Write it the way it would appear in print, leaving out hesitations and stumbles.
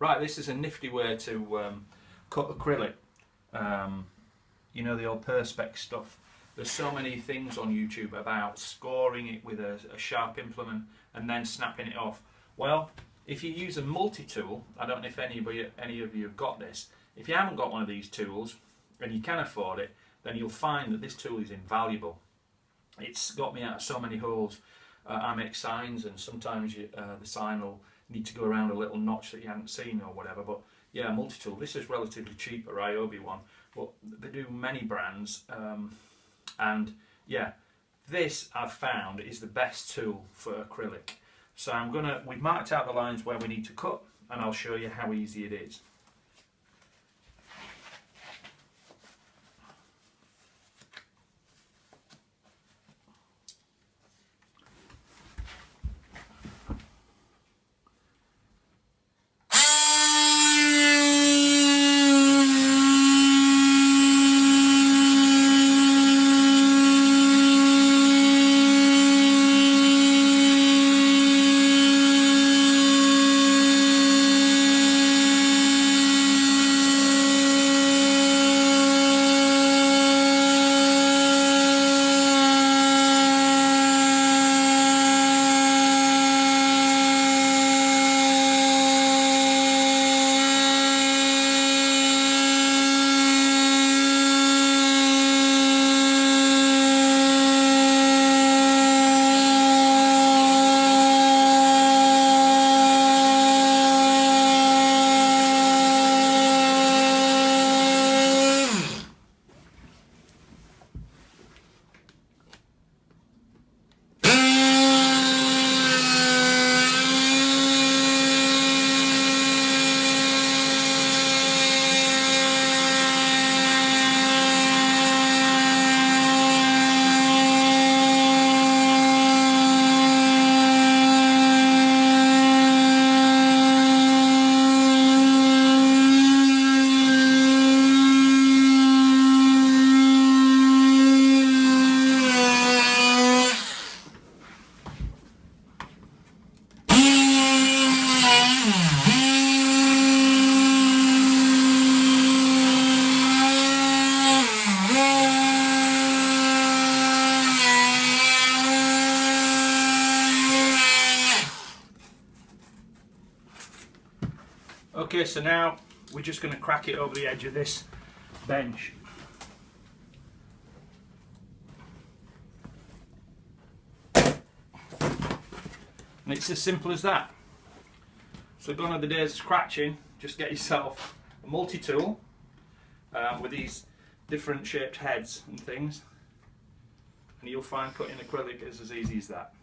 Right, this is a nifty way to cut acrylic. You know, the old Perspex stuff. There's so many things on YouTube about scoring it with a sharp implement and then snapping it off. Well, if you use a multi-tool, I don't know if any of you have got this. If you haven't got one of these tools and you can afford it, then you'll find that this tool is invaluable. It's got me out of so many holes. I make signs, and sometimes the sign will need to go around a little notch that you haven't seen or whatever. But yeah, multi-tool. This is relatively cheap, a Ryobi one, but they do many brands. And yeah, this I've found is the best tool for acrylic. So we've marked out the lines where we need to cut, and I'll show you how easy it is. Okay, so now we're just going to crack it over the edge of this bench. And it's as simple as that. So gone are the days of scratching. Just get yourself a multi-tool with these different shaped heads and things, and you'll find cutting acrylic is as easy as that.